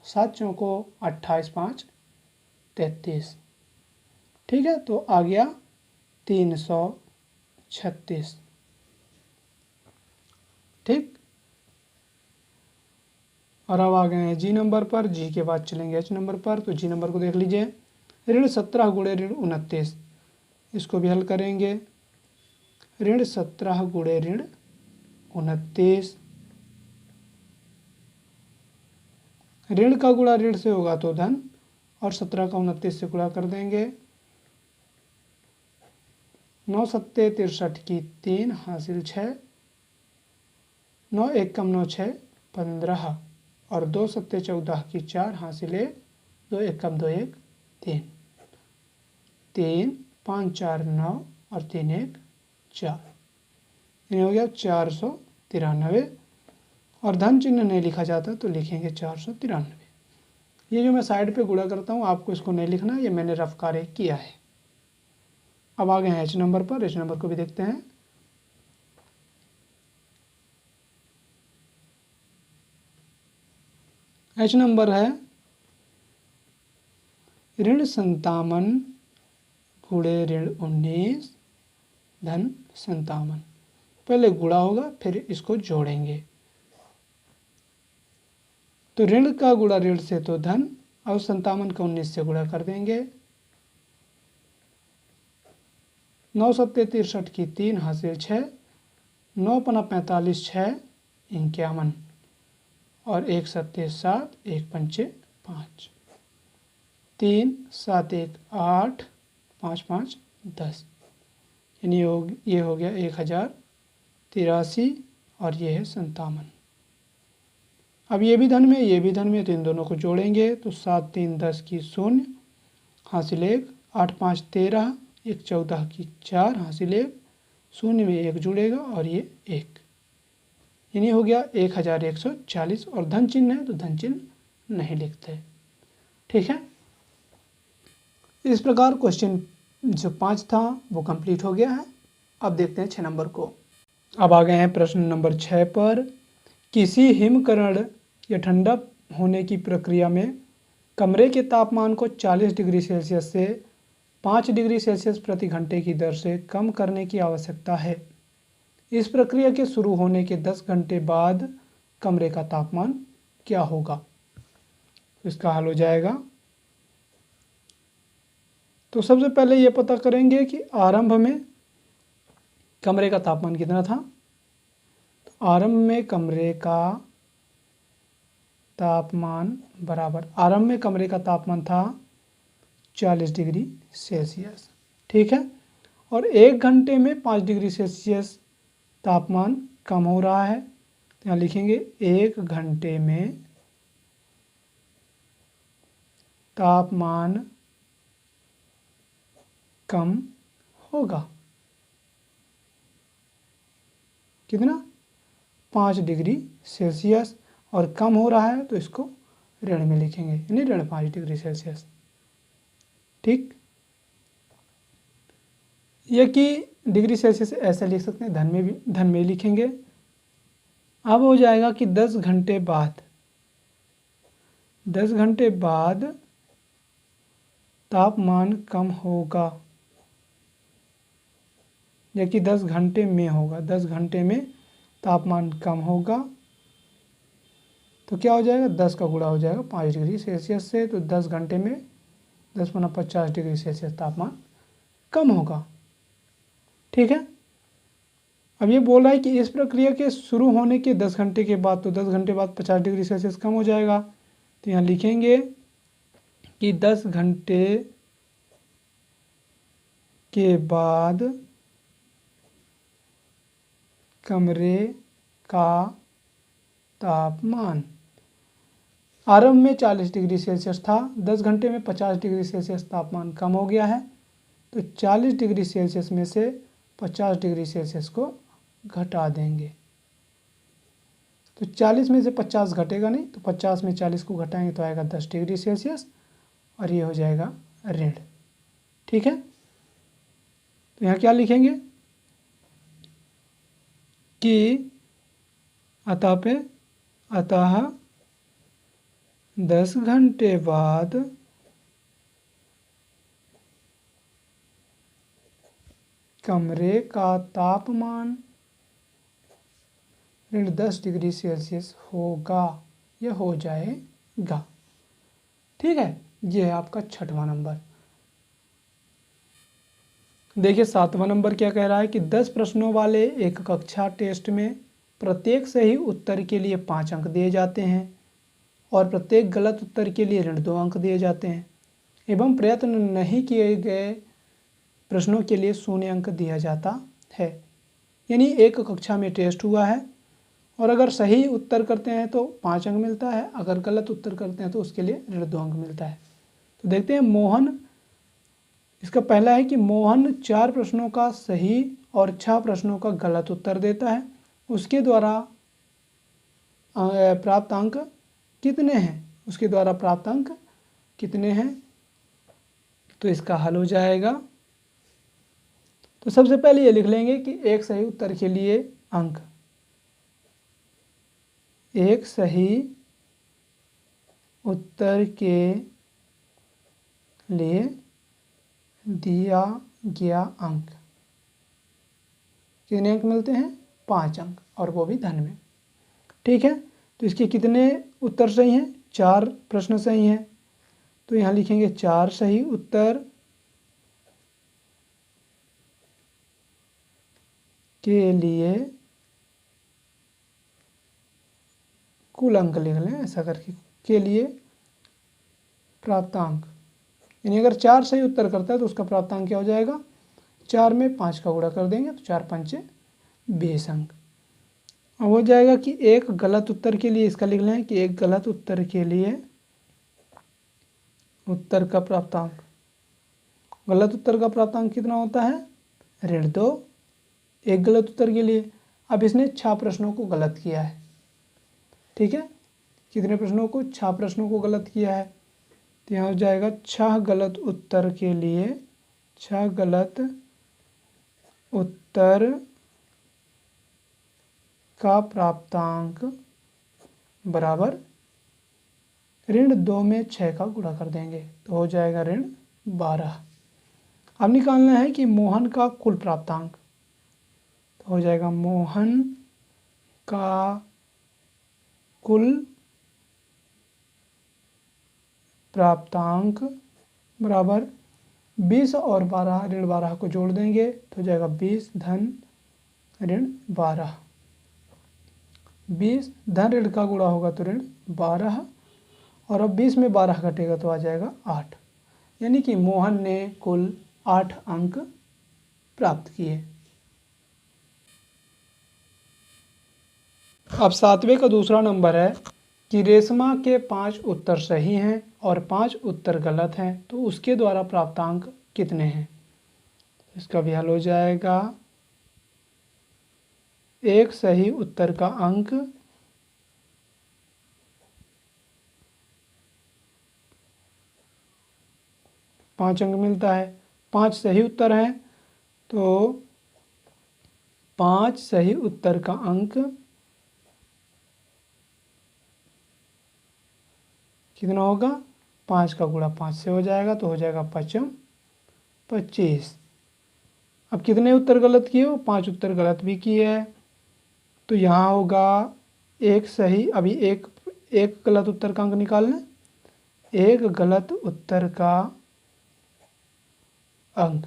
7 चौको 28 5 33। ठीक है, तो आ गया 336। ठीक, और अब आ गए हैं जी नंबर पर। जी के बाद चलेंगे एच नंबर पर। तो जी नंबर को देख लीजिए, ऋण 17 गुणे ऋण 29, इसको भी हल करेंगे। ऋण 17 गुणे ऋण 29, ऋण का गुणा ऋण से होगा तो धन, और 17 का 29 से गुणा कर देंगे। 9 सत्ते 63 की 3 हासिल 6, 9 एक कम 9 6 15, और 2 सत्ते 14 की 4 हासिल 1, 2 एक कम 2 1 3, 3 5 4 9 और 3 1 4, ये हो गया 493। और धन चिन्ह नहीं लिखा जाता तो लिखेंगे 493। ये जो मैं साइड पे गुणा करता हूँ आपको इसको नहीं लिखना, ये मैंने रफ कार्य किया है। अब आ गए हैं एच नंबर पर, एच नंबर को भी देखते हैं। एच नंबर है ऋण 57 गुणे ऋण 19 धन 57। पहले गुणा होगा फिर इसको जोड़ेंगे। तो ऋण का गुणा ऋण से तो धन, और 57 का 19 से गुणा कर देंगे। 9 सत्ते 63 की 3 हासिल 6, 9 पना 45 6 51, और 1 सत्ते 7 1 पंचे 5, 3 7 1 8 5 5 10, यानी ये हो गया 1083, और ये है 57। अब ये भी धन में ये भी धन में, तो इन दोनों को जोड़ेंगे। तो 7 3 10 की 0 हासिल 1, 8 5 13, 1 14 की 4 हासिल 1, 0 में 1 जुड़ेगा और ये 1, यानी हो गया 1140। और धन चिन्ह है तो धन चिन्ह नहीं लिखते। ठीक है, इस प्रकार क्वेश्चन जो 5 था वो कंप्लीट हो गया है। अब देखते हैं 6 नंबर को। अब आ गए हैं प्रश्न नंबर 6 पर। किसी हिमकरण या ठंडा होने की प्रक्रिया में कमरे के तापमान को 40 डिग्री सेल्सियस से 5 डिग्री सेल्सियस प्रति घंटे की दर से कम करने की आवश्यकता है। इस प्रक्रिया के शुरू होने के 10 घंटे बाद कमरे का तापमान क्या होगा? इसका हल हो जाएगा। तो सबसे पहले ये पता करेंगे कि आरंभ में कमरे का तापमान कितना था। तो आरंभ में कमरे का तापमान बराबर, आरंभ में कमरे का तापमान था 40 डिग्री सेल्सियस। ठीक है, और 1 घंटे में 5 डिग्री सेल्सियस तापमान कम हो रहा है। तो यहाँ लिखेंगे 1 घंटे में तापमान कम होगा कितना? 5 डिग्री सेल्सियस, और कम हो रहा है तो इसको ऋण में लिखेंगे, यानी ऋण 5 डिग्री सेल्सियस। ठीक, यह कि डिग्री सेल्सियस ऐसे लिख सकते हैं, धन में लिखेंगे। अब हो जाएगा कि 10 घंटे बाद तापमान कम होगा, या कि 10 घंटे में होगा, 10 घंटे में तापमान कम होगा। तो क्या हो जाएगा? 10 का गुणा हो जाएगा 5 डिग्री सेल्सियस से, तो 10 घंटे में 10 × 50 डिग्री सेल्सियस तापमान कम होगा। ठीक है, अब ये बोल रहा है कि इस प्रक्रिया के शुरू होने के 10 घंटे के बाद, तो 10 घंटे बाद 50 डिग्री सेल्सियस कम हो जाएगा। तो यहाँ लिखेंगे कि 10 घंटे के बाद कमरे का तापमान आरंभ में 40 डिग्री सेल्सियस था, 10 घंटे में 50 डिग्री सेल्सियस तापमान कम हो गया है। तो 40 डिग्री सेल्सियस में से 50 डिग्री सेल्सियस को घटा देंगे। तो 40 में से 50 घटेगा नहीं, तो 50 में 40 को घटाएंगे तो आएगा 10 डिग्री सेल्सियस, और ये हो जाएगा ऋण। ठीक है, तो यहाँ क्या लिखेंगे कि अतः 10 घंटे बाद कमरे का तापमान ऋण 10 डिग्री सेल्सियस होगा या हो जाएगा। ठीक है, ये है आपका 6वां नंबर। देखिए 7वां नंबर क्या कह रहा है कि 10 प्रश्नों वाले एक कक्षा टेस्ट में प्रत्येक सही उत्तर के लिए 5 अंक दिए जाते हैं और प्रत्येक गलत उत्तर के लिए ऋण 2 अंक दिए जाते हैं एवं प्रयत्न नहीं किए गए प्रश्नों के लिए 0 अंक दिया जाता है। यानी एक कक्षा में टेस्ट हुआ है और अगर सही उत्तर करते हैं तो 5 अंक मिलता है, अगर गलत उत्तर करते हैं तो उसके लिए ऋण 2 अंक मिलता है। तो देखते हैं मोहन, इसका पहला है कि मोहन 4 प्रश्नों का सही और 6 प्रश्नों का गलत उत्तर देता है, उसके द्वारा प्राप्त अंक कितने हैं? उसके द्वारा प्राप्त अंक कितने हैं? तो इसका हल हो जाएगा। तो सबसे पहले ये लिख लेंगे कि एक सही उत्तर के लिए अंक, एक सही उत्तर के लिए दिया गया अंक, कितने अंक मिलते हैं? 5 अंक, और वो भी धन में। ठीक है, तो इसके कितने उत्तर सही हैं? 4 प्रश्न सही हैं, तो यहाँ लिखेंगे 4 सही उत्तर के लिए कुल अंक लिख लें, ऐसा करके, के लिए प्राप्तांक। यानी अगर 4 सही उत्तर करता है तो उसका प्राप्तांक क्या हो जाएगा? 4 में 5 का गुणा कर देंगे तो 4 पंचे 20 अंक। अब हो जाएगा कि एक गलत उत्तर के लिए इसका लिख लें कि एक गलत उत्तर के लिए उत्तर का प्राप्तांक, गलत उत्तर का प्राप्तांक कितना होता है? ऋण 2, एक गलत उत्तर के लिए। अब इसने 6 प्रश्नों को गलत किया है। ठीक है, कितने प्रश्नों को? 6 प्रश्नों को गलत किया है, तो यहाँ हो जाएगा 6 गलत उत्तर के लिए, 6 गलत उत्तर का प्राप्तांक बराबर ऋण 2 में 6 का गुणा कर देंगे तो हो जाएगा ऋण 12। अब निकालना है कि मोहन का कुल प्राप्तांक, तो हो जाएगा मोहन का कुल प्राप्तांक बराबर 20 और 12, ऋण 12 को जोड़ देंगे तो हो जाएगा 20 धन ऋण 12। 20 धन ऋण का गुणा होगा तो ऋण 12, और अब 20 में 12 घटेगा तो आ जाएगा 8। यानी कि मोहन ने कुल 8 अंक प्राप्त किए। अब 7वें का दूसरा नंबर है कि रेशमा के 5 उत्तर सही हैं और 5 उत्तर गलत हैं, तो उसके द्वारा प्राप्तांक कितने हैं? इसका भी हल हो जाएगा। एक सही उत्तर का अंक पाँच अंक मिलता है। 5 सही उत्तर हैं तो 5 सही उत्तर का अंक कितना होगा? 5 का गुणा 5 से हो जाएगा तो हो जाएगा 5 25। अब कितने उत्तर गलत किए हो? 5 उत्तर गलत भी किए हैं, तो यहाँ होगा एक सही, अभी एक गलत उत्तर का अंक निकालना। एक गलत उत्तर का अंक,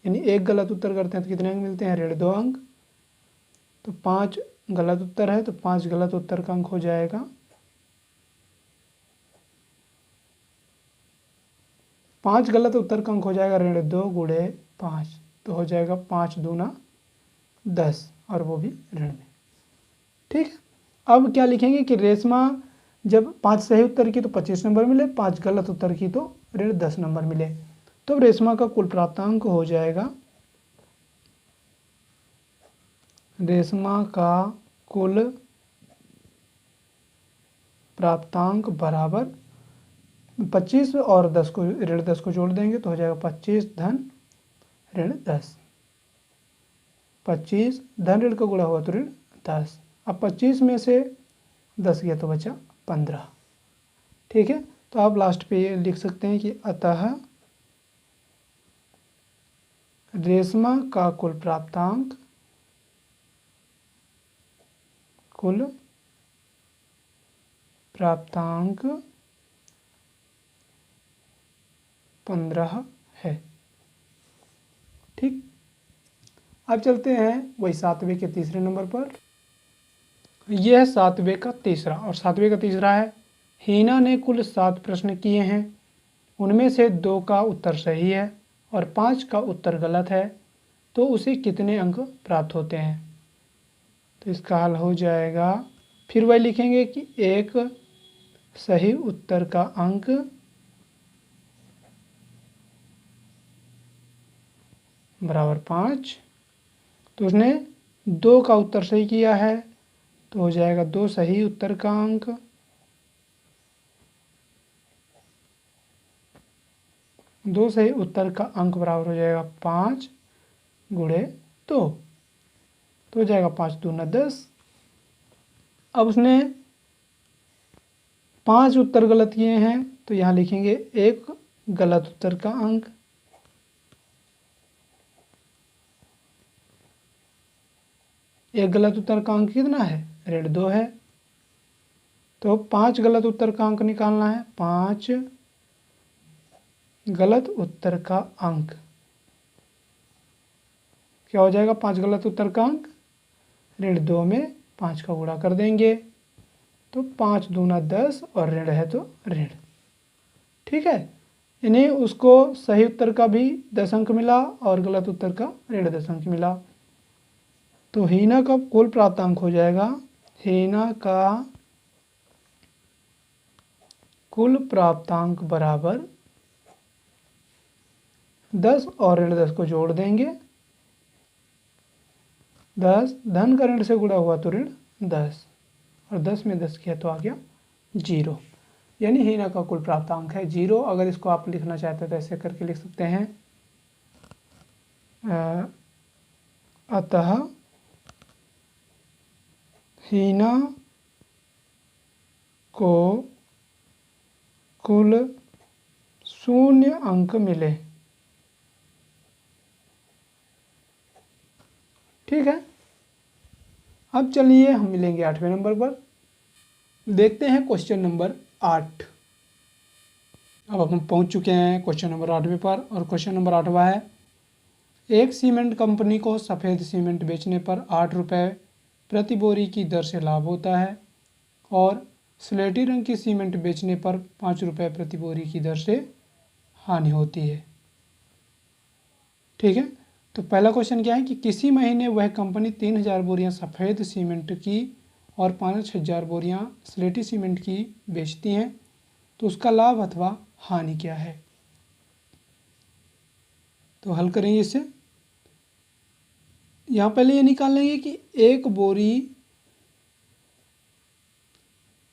यानी एक गलत उत्तर करते हैं तो कितने अंक मिलते हैं? ऋण 2 अंक। तो 5 गलत उत्तर है तो 5 गलत उत्तर का अंक हो जाएगा 5 गलत उत्तर का अंक हो जाएगा ऋण 2 गुणे 5, तो हो जाएगा 5 दूना 10, और वो भी ऋण में। ठीक है, अब क्या लिखेंगे कि रेशमा जब 5 सही उत्तर की तो 25 नंबर मिले, 5 गलत उत्तर की तो ऋण 10 नंबर मिले, तो रेशमा का कुल प्राप्तांक हो जाएगा, रेशमा का कुल प्राप्तांक बराबर 25 और 10 को, ऋण 10 को जोड़ देंगे तो हो जाएगा 25 धन ऋण 10। 25 धन ऋण का गुणा हुआ तो ऋण 10। अब 25 में से 10 गया तो बचा 15। ठीक है, तो आप लास्ट पे ये लिख सकते हैं कि अतः रेशमा का कुल प्राप्तांक 15 है। ठीक, अब चलते हैं वही 7वें के तीसरे नंबर पर। यह है 7वें का तीसरा, और 7वें का तीसरा है हीना ने कुल 7 प्रश्न किए हैं, उनमें से 2 का उत्तर सही है और 5 का उत्तर गलत है, तो उसे कितने अंक प्राप्त होते हैं। तो इसका हल हो जाएगा, फिर वही लिखेंगे कि एक सही उत्तर का अंक बराबर 5। तो उसने 2 का उत्तर सही किया है, तो हो जाएगा 2 सही उत्तर का अंक, दो सही उत्तर का अंक बराबर हो जाएगा 5 गुणे 2, तो हो जाएगा 5 दूना 10। अब उसने 5 उत्तर गलत किए हैं, तो यहाँ लिखेंगे एक गलत उत्तर का अंक, एक गलत उत्तर का अंक कितना है, ऋण 2 है। तो 5 गलत उत्तर का अंक निकालना है, 5 गलत उत्तर का अंक क्या हो जाएगा, 5 गलत उत्तर का अंक ऋण 2 में 5 का गुणा कर देंगे, तो 5 दूना 10 और ऋण है तो ऋण। ठीक है, यानी उसको सही उत्तर का भी 10 अंक मिला और गलत उत्तर का ऋण 10 अंक मिला। तो हीना का कुल प्राप्तांक हो जाएगा, हीना का कुल प्राप्तांक बराबर 10 और ऋण 10 को जोड़ देंगे, 10 धन का ऋण से गुणा हुआ तो ऋण 10, और 10 में 10 किया तो आ गया 0, यानी हीना का कुल प्राप्तांक है 0। अगर इसको आप लिखना चाहते हैं तो ऐसे करके लिख सकते हैं, अतः हीना को कुल 0 अंक मिले। ठीक है, अब चलिए हम मिलेंगे 8वें नंबर पर, देखते हैं क्वेश्चन नंबर 8। अब हम पहुंच चुके हैं क्वेश्चन नंबर 8वें पर, और क्वेश्चन नंबर 8वां है, एक सीमेंट कंपनी को सफ़ेद सीमेंट बेचने पर 8 रुपये प्रति बोरी की दर से लाभ होता है और स्लेटी रंग की सीमेंट बेचने पर 5 रुपये प्रति बोरी की दर से हानि होती है। ठीक है, तो पहला क्वेश्चन क्या है कि किसी महीने वह कंपनी 3000 बोरियां सफ़ेद सीमेंट की और 5000 बोरियां स्लेटी सीमेंट की बेचती हैं, तो उसका लाभ अथवा हानि क्या है। तो हल करेंगे इससे, यहाँ पहले ये निकाल लेंगे कि एक बोरी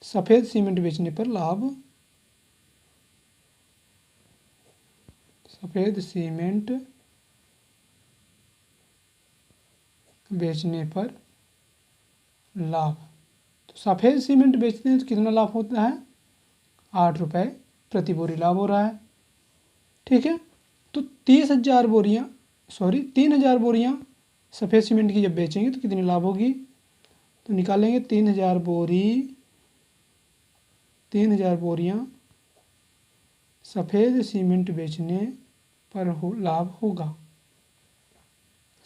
सफ़ेद सीमेंट बेचने पर लाभ, सफ़ेद सीमेंट बेचने पर लाभ, तो सफ़ेद सीमेंट बेचते हैं तो कितना लाभ होता है, 8 रुपये प्रति बोरी लाभ हो रहा है। ठीक है, तो 30,000 बोरियां 3,000 बोरियां सफ़ेद सीमेंट की जब बेचेंगे तो कितनी लाभ होगी, तो निकालेंगे 3,000 बोरियां सफ़ेद सीमेंट बेचने पर लाभ होगा,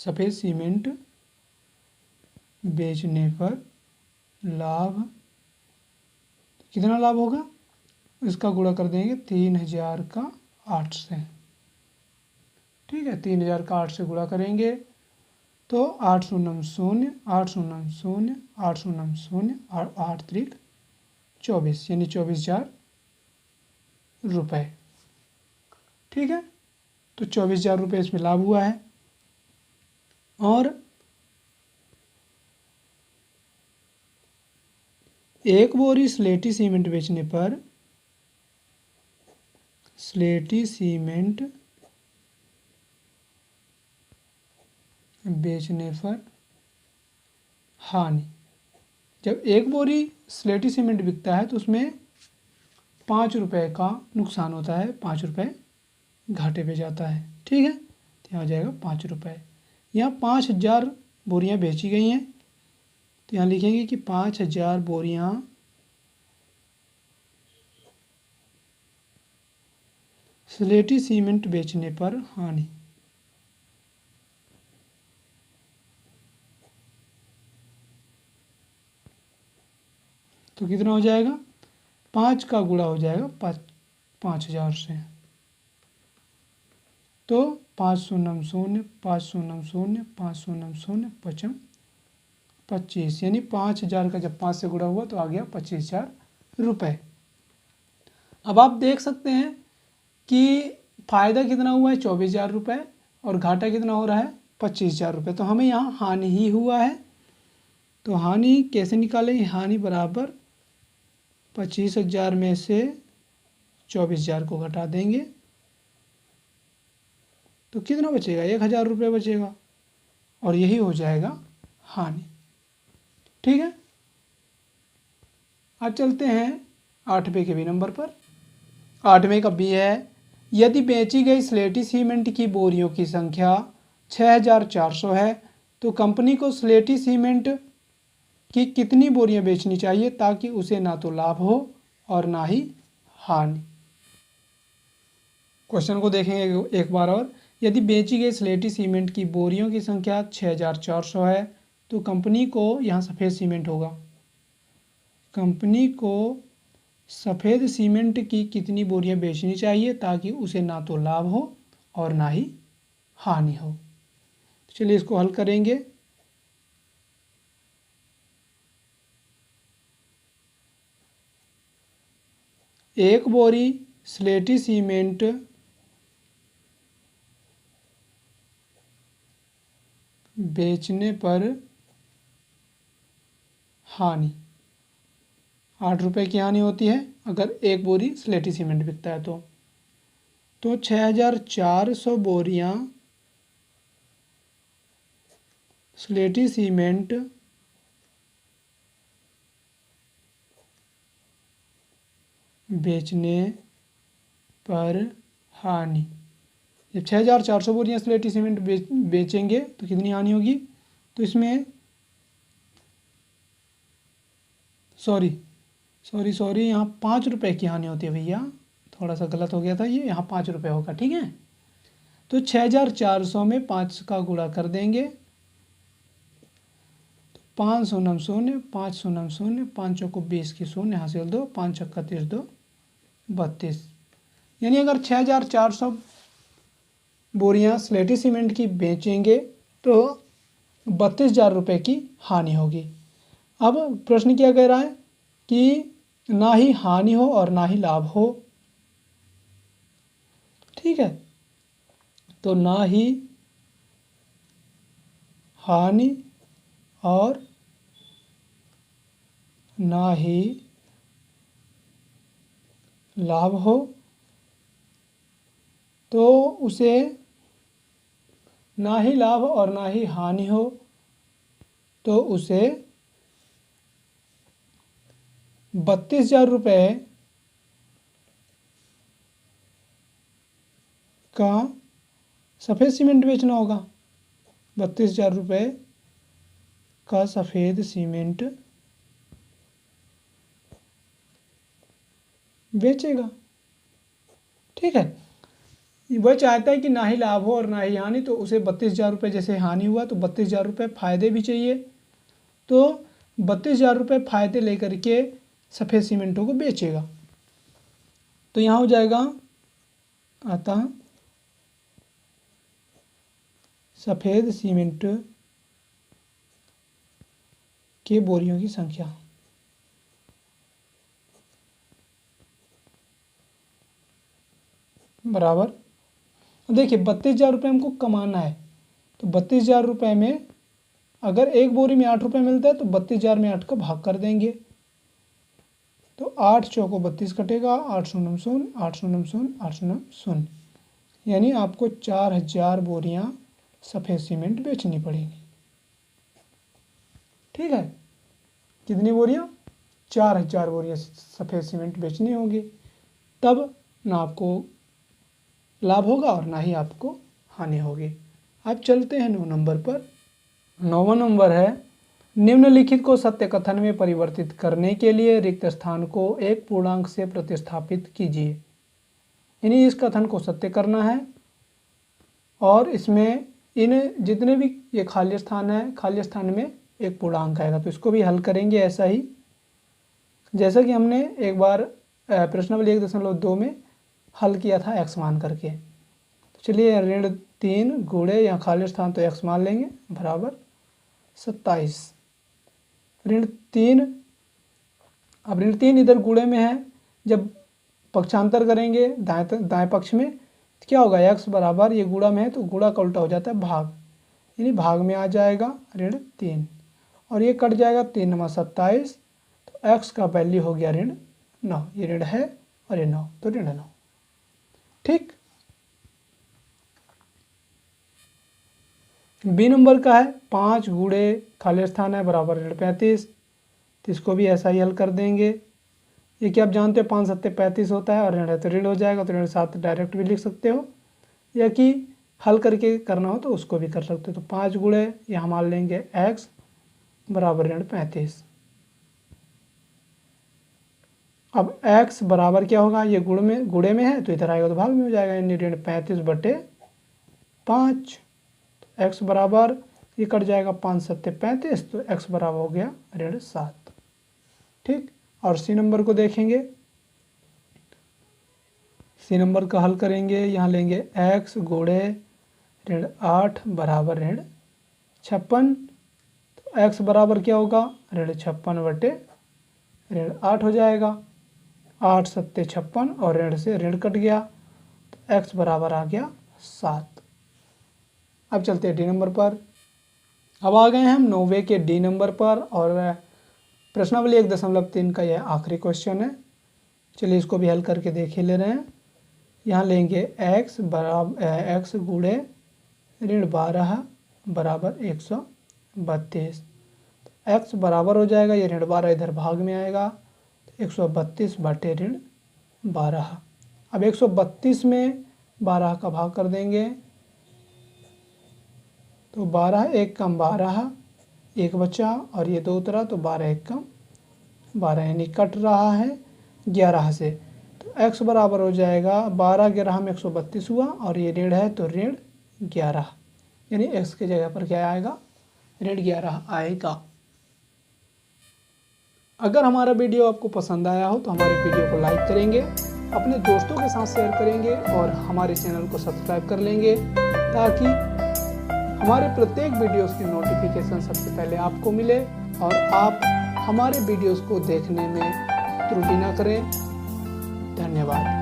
सफ़ेद सीमेंट बेचने पर लाभ कितना लाभ होगा, इसका गुणा कर देंगे 3,000 का 8 से। ठीक है, 3,000 का 8 से गुणा करेंगे तो 8 शून्य 0, 8 शून्य 0, 8 शून्य 0 और 8 त्रिक 24, यानी 24,000 रुपये। ठीक है, तो 24,000 रुपये इसमें लाभ हुआ है। और एक बोरी स्लेटी सीमेंट बेचने पर, स्लेटी सीमेंट बेचने पर हानि, जब एक बोरी स्लेटी सीमेंट बिकता है तो उसमें 5 रुपये का नुकसान होता है, 5 रुपये घाटे पे जाता है। ठीक है, तो यहाँ आ जाएगा 5 रुपये। यहाँ 5,000 बोरियां बेची गई हैं, तो यहाँ लिखेंगे कि 5,000 बोरियां स्लेटी सीमेंट बेचने पर हानि। तो कितना हो जाएगा, 5 का गुणा हो जाएगा 5000 से। तो 5 शून्य 0, 5 शून्य 0, 5 शून्य 0, 5 25, यानी 5000 का जब 5 से गुणा हुआ तो आ गया 25,000 रुपये। अब आप देख सकते हैं कि फ़ायदा कितना हुआ है, 24,000 रुपये, और घाटा कितना हो रहा है, 25,000 रुपये। तो हमें यहाँ हानि ही हुआ है। तो हानि कैसे निकालें, हानि बराबर 25,000 में से 24,000 को घटा देंगे तो कितना बचेगा, 1,000 रुपये बचेगा, और यही हो जाएगा हानि। ठीक है, आज चलते हैं 8वें के बी नंबर पर। 8वें का बी है, यदि बेची गई स्लेटी सीमेंट की बोरियों की संख्या 6,400 है तो कंपनी को स्लेटी सीमेंट की कितनी बोरियां बेचनी चाहिए ताकि उसे ना तो लाभ हो और ना ही हानि। क्वेश्चन को देखेंगे एक बार और। यदि बेची गई स्लेटी सीमेंट की बोरियों की संख्या 6,400 है तो कंपनी को, यहाँ सफ़ेद सीमेंट होगा, कंपनी को सफ़ेद सीमेंट की कितनी बोरियां बेचनी चाहिए ताकि उसे ना तो लाभ हो और ना ही हानि हो। तो चलिए इसको हल करेंगे। एक बोरी स्लेटी सीमेंट बेचने पर हानि 8 रुपये की हानि होती है अगर एक बोरी स्लेटी सीमेंट बिकता है तो 6,400 बोरियां स्लेटी सीमेंट बेचने पर हानि। जब 6,400 बोरियां स्लेटी सीमेंट बेचेंगे तो कितनी हानि होगी, तो इसमें सॉरी यहाँ 5 रुपये की हानि होती है भैया, थोड़ा सा गलत हो गया था ये, यहाँ 5 रुपये होगा। ठीक है, तो 6,400 में 5 का गुणा कर देंगे तो 5 शून्य 0, 5 शून्य 0, 5 चौको 20 की शून्य हासिल 2, 5 छक्का 30 2 32, यानी अगर 6,400 बोरियां स्लेटी सीमेंट की बेचेंगे तो 32,000 रुपये की हानि होगी। अब प्रश्न क्या कह रहा है कि ना ही हानि हो और ना ही लाभ हो। ठीक है, तो ना ही हानि और ना ही लाभ हो तो उसे, ना ही लाभ और ना ही हानि हो तो उसे 32,000 रुपये का सफ़ेद सीमेंट बेचना होगा। 32,000 रुपये का सफ़ेद सीमेंट बेचेगा। ठीक है, वह चाहता है कि ना ही लाभ हो और ना ही हानि, तो उसे 32,000 रुपये, जैसे हानि हुआ तो 32,000 रुपये फ़ायदे भी चाहिए, तो 32,000 रुपये फ़ायदे लेकर के सफ़ेद सीमेंटों को बेचेगा। तो यहाँ हो जाएगा, अतः सफ़ेद सीमेंट के बोरियों की संख्या बराबर, देखिए 32,000 रुपये हमको कमाना है, तो 32,000 रुपये में अगर एक बोरी में 8 रुपये मिलता है तो 32,000 में 8 का भाग कर देंगे तो 8 चौको 32 कटेगा, 8 शून्य 0, 8 शून्य 0, 8 शून्य 0, यानी आपको 4,000 बोरियां सफ़ेद सीमेंट बेचनी पड़ेगी। ठीक है, कितनी बोरियां, 4,000 बोरियां सफ़ेद सीमेंट बेचनी होगी, तब ना आपको लाभ होगा और ना ही आपको हानि होगी। अब चलते हैं 9 नंबर पर। 9वां नंबर है, निम्नलिखित को सत्य कथन में परिवर्तित करने के लिए रिक्त स्थान को एक पूर्णांक से प्रतिस्थापित कीजिए। यानी इस कथन को सत्य करना है और इसमें इन जितने भी ये खाली स्थान है, खाली स्थान में एक पूर्णांक आएगा, तो इसको भी हल करेंगे ऐसा ही। जैसा कि हमने एक बार प्रश्नावली 1.2 में हल किया था x मान करके। तो चलिए ऋण 3 गुणे या खाली स्थान तो x मान लेंगे बराबर 27। ऋण 3, अब ऋण 3 इधर गुणे में है, जब पक्षांतर करेंगे दाएं पक्ष में तो क्या होगा, x बराबर, ये गुणा में है तो गुणा का उल्टा हो जाता है भाग, यानी भाग में आ जाएगा ऋण 3 और ये कट जाएगा 3 9 27, तो x का वैल्यू हो गया ऋण 9। ये ऋण है और ये 9, तो ऋण 9। ठीक। बी नंबर का है 5 गुणे खाली स्थान है बराबर ऋण 35, तो इसको भी ऐसा ही हल कर देंगे। ये क्या आप जानते हो 5 7 35 होता है और ऋण है तो ऋण हो जाएगा, तो ऋण 7 डायरेक्ट भी लिख सकते हो, या कि हल करके करना हो तो उसको भी कर सकते हो। तो 5 गुणे यहाँ मान लेंगे x बराबर ऋण 35। अब x बराबर क्या होगा, ये गुणे में है तो इधर आएगा तो भाग में हो जाएगा, यानी ऋण 35/5। तो x बराबर, ये कट जाएगा 5 7 35, तो x बराबर हो गया ऋण 7। ठीक। और सी नंबर को देखेंगे, सी नंबर का हल करेंगे, यहाँ लेंगे x गुणे ऋण 8 बराबर ऋण 56। तो x बराबर क्या होगा, ऋण 56 ऋण 8 हो जाएगा, 8 7 56 और ऋण से ऋण कट गया, तो x बराबर आ गया 7। अब चलते हैं डी नंबर पर। अब आ गए हैं हम 9वें के डी नंबर पर और प्रश्नावली 1.3 का यह आखिरी क्वेश्चन है। चलिए इसको भी हल करके देख ही ले रहे हैं। यहाँ लेंगे x बराबर x गुणे ऋण 12 बराबर 132। तो x बराबर हो जाएगा, ये ऋण 12 इधर भाग में आएगा, तो 132 बटे ऋण 12। अब 132 में 12 का भाग कर देंगे, तो 12 1 कम 12, 1 बचा और ये 2 उतरा, तो 12 1 कम 12, यानी कट रहा है 11 से। तो x बराबर हो जाएगा 12 11 में 132 हुआ और ये ऋण है तो ऋण 11, यानी x की जगह पर क्या आएगा, ऋण 11 आएगा। अगर हमारा वीडियो आपको पसंद आया हो तो हमारे वीडियो को लाइक करेंगे, अपने दोस्तों के साथ शेयर करेंगे और हमारे चैनल को सब्सक्राइब कर लेंगे, ताकि हमारे प्रत्येक वीडियोस की नोटिफिकेशन सबसे पहले आपको मिले और आप हमारे वीडियोस को देखने में त्रुटि ना करें। धन्यवाद।